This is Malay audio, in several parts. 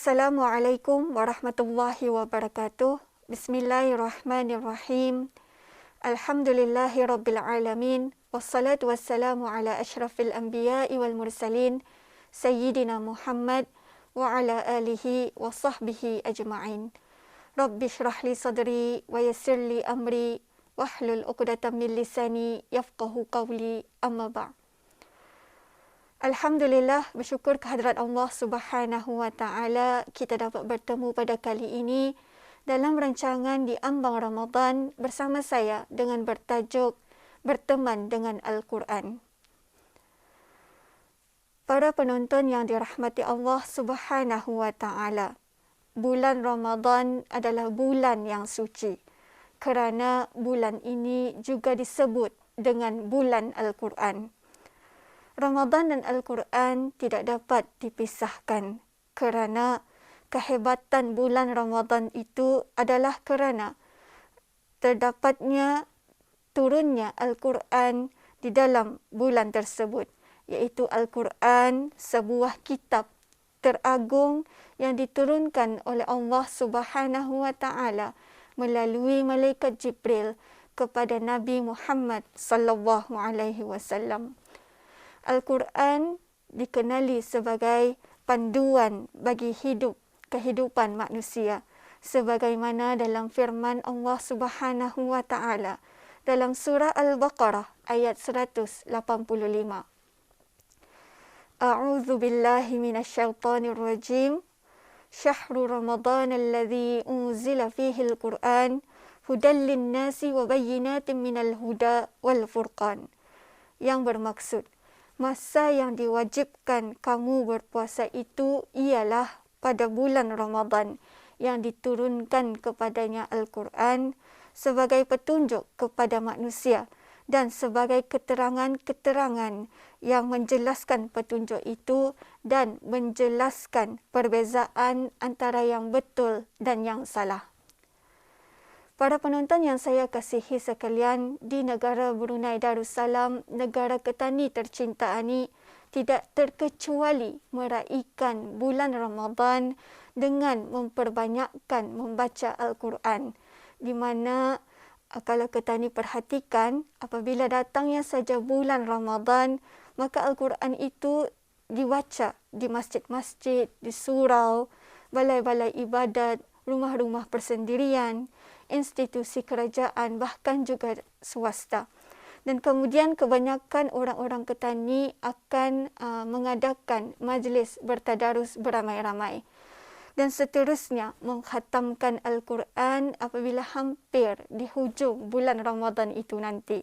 Assalamualaikum warahmatullahi wabarakatuh. Bismillahirrahmanirrahim. Alhamdulillahi rabbil alamin. Wassalatu wassalamu ala ashrafil anbiya'i wal mursalin. Sayyidina Muhammad wa ala alihi wa sahbihi ajma'in. Rabbi shrah li sadri wa yassir li amri. Wahlul uqdatan min lisani yafqahu qawli, amma ba'. Alhamdulillah, bersyukur kehadrat Allah Subhanahu wa Ta'ala, kita dapat bertemu pada kali ini dalam rancangan di ambang Ramadan bersama saya dengan bertajuk Berteman dengan Al-Quran. Para penonton yang dirahmati Allah Subhanahu wa Ta'ala, bulan Ramadan adalah bulan yang suci kerana bulan ini juga disebut dengan bulan Al-Quran. Ramadan dan Al-Quran tidak dapat dipisahkan kerana kehebatan bulan Ramadan itu adalah kerana terdapatnya turunnya Al-Quran di dalam bulan tersebut, iaitu Al-Quran, sebuah kitab teragung yang diturunkan oleh Allah Subhanahu wa Ta'ala melalui malaikat Jibril kepada Nabi Muhammad sallallahu alaihi wasallam. Al-Quran dikenali sebagai panduan bagi kehidupan manusia, sebagaimana dalam firman Allah Subhanahu wa Ta'ala dalam surah Al-Baqarah ayat 185. A'udzu billahi minasyaitonir rajim. Syahrul Ramadan alladzi unzila fihi al-Qur'an hudan lin-nasi wa bayyinatin minal huda wal furqan. Yang bermaksud, masa yang diwajibkan kamu berpuasa itu ialah pada bulan Ramadan yang diturunkan kepadanya Al-Quran sebagai petunjuk kepada manusia dan sebagai keterangan-keterangan yang menjelaskan petunjuk itu dan menjelaskan perbezaan antara yang betul dan yang salah. Para penonton yang saya kasihi sekalian, di negara Brunei Darussalam, negara ketani tercinta ini, tidak terkecuali meraihkan bulan Ramadan dengan memperbanyakkan membaca Al-Quran. Di mana kalau ketani perhatikan, apabila datangnya saja bulan Ramadan, maka Al-Quran itu dibaca di masjid-masjid, di surau, balai-balai ibadat, rumah-rumah persendirian, institusi kerajaan, bahkan juga swasta. Dan kemudian kebanyakan orang-orang ketani akan mengadakan majlis bertadarus beramai-ramai. Dan seterusnya mengkhatamkan Al-Quran apabila hampir di hujung bulan Ramadan itu nanti.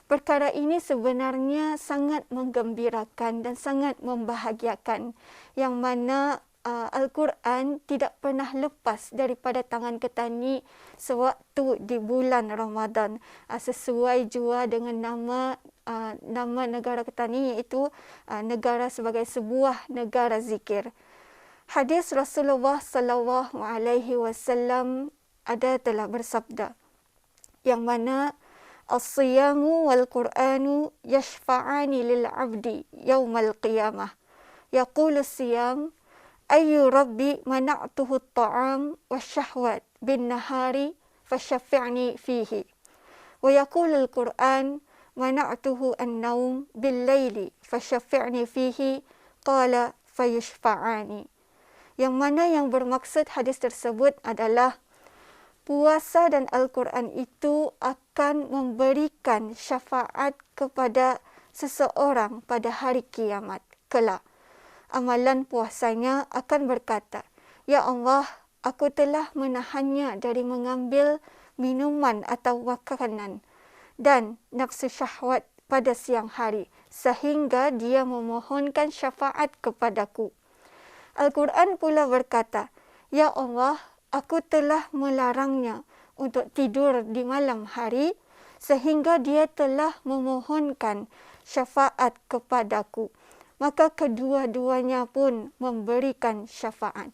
Perkara ini sebenarnya sangat menggembirakan dan sangat membahagiakan, yang mana Al-Quran tidak pernah lepas daripada tangan ketani sewaktu di bulan Ramadan, sesuai jua dengan nama negara ketani, iaitu negara sebagai sebuah negara zikir. Hadis Rasulullah sallallahu alaihi wasallam telah bersabda, yang mana as-siyamu wal Qur'anu yashfa'ani lil 'abdi yaumal qiyamah. Yaqulu as-siyam Ayu Rabbi mana'tuhu at-ta'am wasyahwat bin nahari fasyafi'ni fihi. Wa yaqulu al-Qur'an mana'tuhu an-naum bil laili fasyafi'ni fihi qala fayushfa'ani. Yang mana yang bermaksud hadis tersebut adalah puasa dan Al-Quran itu akan memberikan syafaat kepada seseorang pada hari kiamat kelak. Amalan puasanya akan berkata, Ya Allah, aku telah menahannya dari mengambil minuman atau makanan dan nafsu syahwat pada siang hari, sehingga dia memohonkan syafaat kepadaku. Al-Quran pula berkata, Ya Allah, aku telah melarangnya untuk tidur di malam hari, sehingga dia telah memohonkan syafaat kepadaku. Maka kedua-duanya pun memberikan syafaat.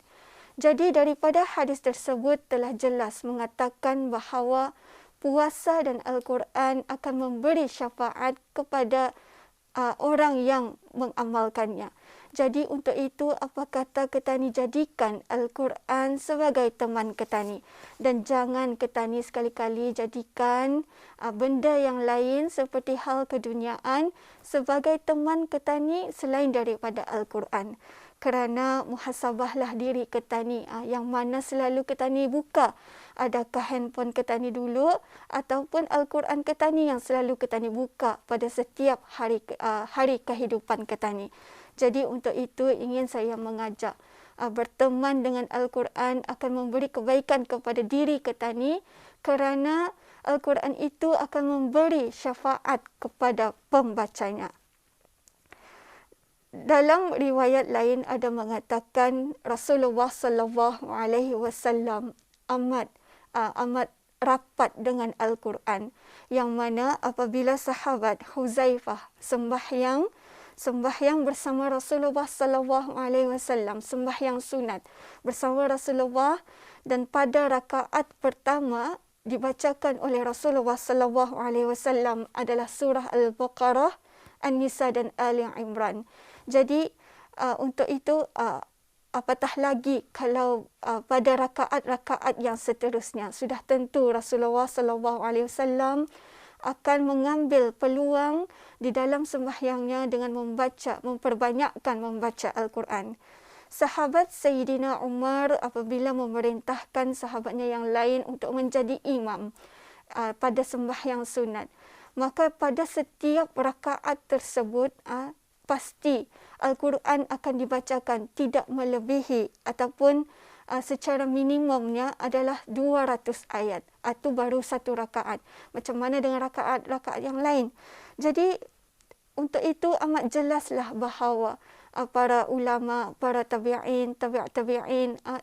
Jadi daripada hadis tersebut telah jelas mengatakan bahawa puasa dan Al-Quran akan memberi syafaat kepada orang yang mengamalkannya. Jadi untuk itu apa kata Ketani, jadikan Al-Quran sebagai teman Ketani. Dan jangan Ketani sekali-kali jadikan benda yang lain seperti hal keduniaan sebagai teman Ketani selain daripada Al-Quran. Kerana muhasabahlah diri Ketani yang mana selalu Ketani buka. Adakah handphone Ketani dulu ataupun Al-Quran Ketani yang selalu Ketani buka pada setiap hari kehidupan Ketani. Jadi untuk itu ingin saya mengajak berteman dengan Al-Quran akan memberi kebaikan kepada diri Ketani, kerana Al-Quran itu akan memberi syafaat kepada pembacanya. Dalam riwayat lain ada mengatakan Rasulullah sallallahu alaihi wasallam amat rapat dengan Al-Quran, yang mana apabila sahabat Huzaifah sembahyang bersama Rasulullah sallallahu alaihi wasallam, sembahyang sunat bersama Rasulullah, dan pada rakaat pertama dibacakan oleh Rasulullah sallallahu alaihi wasallam adalah surah Al-Baqarah, An-Nisa dan Ali Imran. Jadi untuk itu apatah lagi kalau pada rakaat-rakaat yang seterusnya sudah tentu Rasulullah sallallahu alaihi wasallam akan mengambil peluang di dalam sembahyangnya dengan memperbanyakkan membaca Al-Quran. Sahabat Sayyidina Umar apabila memerintahkan sahabatnya yang lain untuk menjadi imam pada sembahyang sunat, maka pada setiap rakaat tersebut pasti Al-Quran akan dibacakan tidak melebihi ataupun secara minimumnya adalah 200 ayat. Itu baru satu rakaat. Macam mana dengan rakaat-rakaat yang lain? Jadi untuk itu amat jelaslah bahawa para ulama, para tabi'in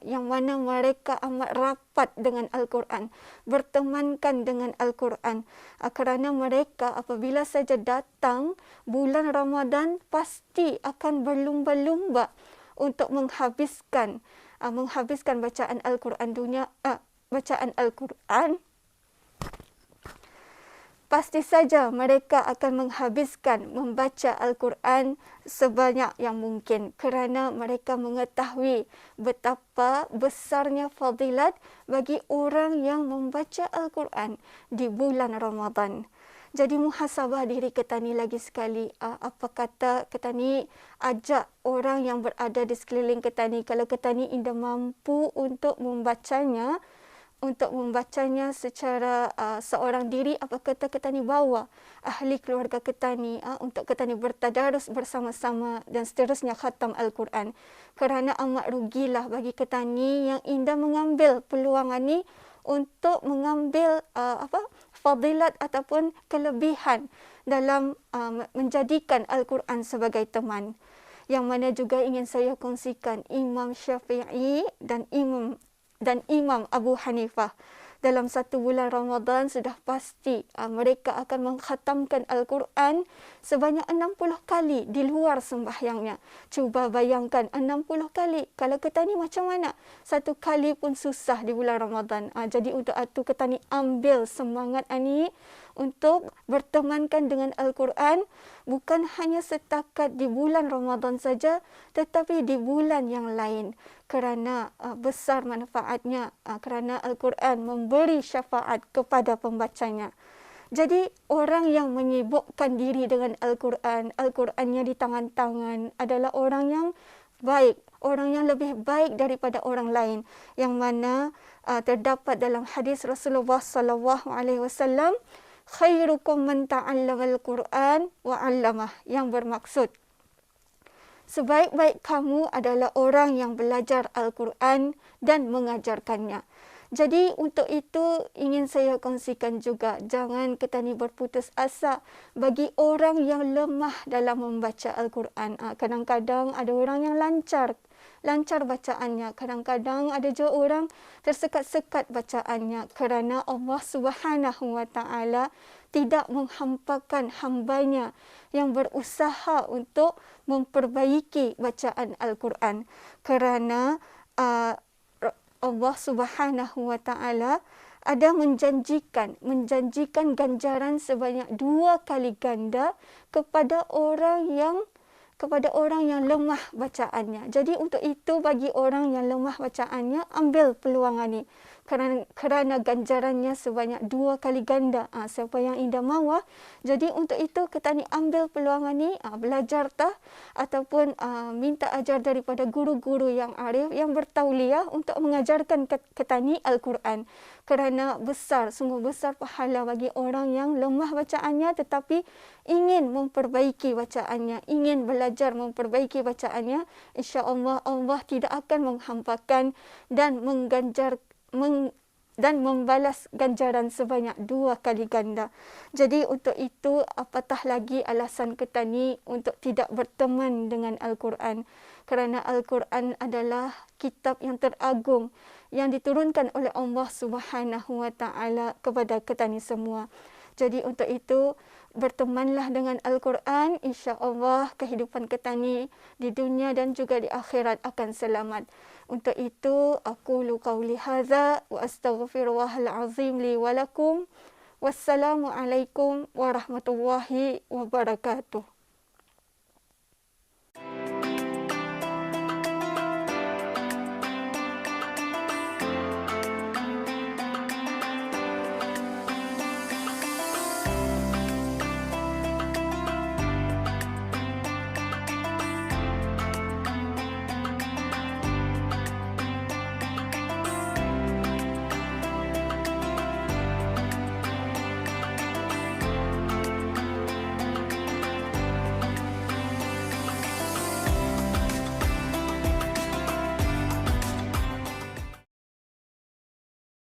yang mana mereka amat rapat dengan Al-Quran, bertemankan dengan Al-Quran, kerana mereka apabila saja datang bulan Ramadan pasti akan berlumba-lumba untuk menghabiskan bacaan Al-Quran bacaan Al-Quran. Pasti saja mereka akan menghabiskan membaca Al-Quran sebanyak yang mungkin, kerana mereka mengetahui betapa besarnya fadilat bagi orang yang membaca Al-Quran di bulan Ramadan. Jadi muhasabah diri Ketani lagi sekali. Apa kata Ketani ajak orang yang berada di sekeliling Ketani, kalau Ketani tidak mampu untuk membacanya secara seorang diri, apa kata Ketani bawa ahli keluarga Ketani untuk Ketani bertadarus bersama-sama dan seterusnya khatam Al-Quran. Kerana amat rugilah bagi Ketani yang indah mengambil peluang ini untuk mengambil fadilat ataupun kelebihan dalam menjadikan Al-Quran sebagai teman. Yang mana juga ingin saya kongsikan Imam Syafi'i dan Imam Abu Hanifah dalam satu bulan Ramadan sudah pasti mereka akan mengkhatamkan Al-Quran sebanyak 60 kali di luar sembahyangnya. Cuba bayangkan 60 kali. Kalau Ketani macam mana? Satu kali pun susah di bulan Ramadan. Jadi untuk itu Ketani ambil semangat ini untuk bertemankan dengan Al-Quran, bukan hanya setakat di bulan Ramadan saja, tetapi di bulan yang lain. Kerana besar manfaatnya, kerana Al-Quran memberi syafaat kepada pembacanya. Jadi orang yang menyibukkan diri dengan Al-Quran, Al-Qurannya di tangan-tangan adalah orang yang baik, orang yang lebih baik daripada orang lain, yang mana terdapat dalam hadis Rasulullah sallallahu alaihi wasallam, khairukum man ta'allama al-Quran wa 'allamah, yang bermaksud sebaik-baik kamu adalah orang yang belajar Al-Quran dan mengajarkannya. Jadi untuk itu ingin saya kongsikan juga, jangan Ketani berputus asa bagi orang yang lemah dalam membaca Al-Quran. Kadang-kadang ada orang yang lancar bacaannya, kadang-kadang ada juga orang tersekat-sekat bacaannya, kerana Allah Subhanahu wa taala tidak menghampakan hambanya yang berusaha untuk memperbaiki bacaan Al-Quran, kerana Allah Subhanahu wa taala ada menjanjikan ganjaran sebanyak 2 kali ganda kepada orang yang kepada orang yang lemah bacaannya. Jadi untuk itu bagi orang yang lemah bacaannya, ambil peluang ini. Kerana ganjarannya sebanyak 2 kali ganda. Siapa yang indah mahu. Jadi untuk itu kita ni ambil peluang ini, belajar ataupun minta ajar daripada guru-guru yang arif, yang bertauliah untuk mengajarkan kita ni Al-Quran. Kerana sungguh besar pahala bagi orang yang lemah bacaannya tetapi ingin memperbaiki bacaannya, ingin belajar memperbaiki bacaannya. InsyaAllah Allah tidak akan menghampakan dan membalas ganjaran sebanyak 2 kali ganda. Jadi untuk itu apatah lagi alasan kita ni untuk tidak berteman dengan Al-Quran. Kerana Al-Quran adalah kitab yang teragung yang diturunkan oleh Allah Subhanahu Wa Taala kepada kita ni semua. Jadi untuk itu bertemanlah dengan Al-Quran, insya-Allah kehidupan kita ni di dunia dan juga di akhirat akan selamat. Untuk itu aku qauli hadza wa astaghfirullahal azim li wa lakum. Wassalamualaikum warahmatullahi wabarakatuh.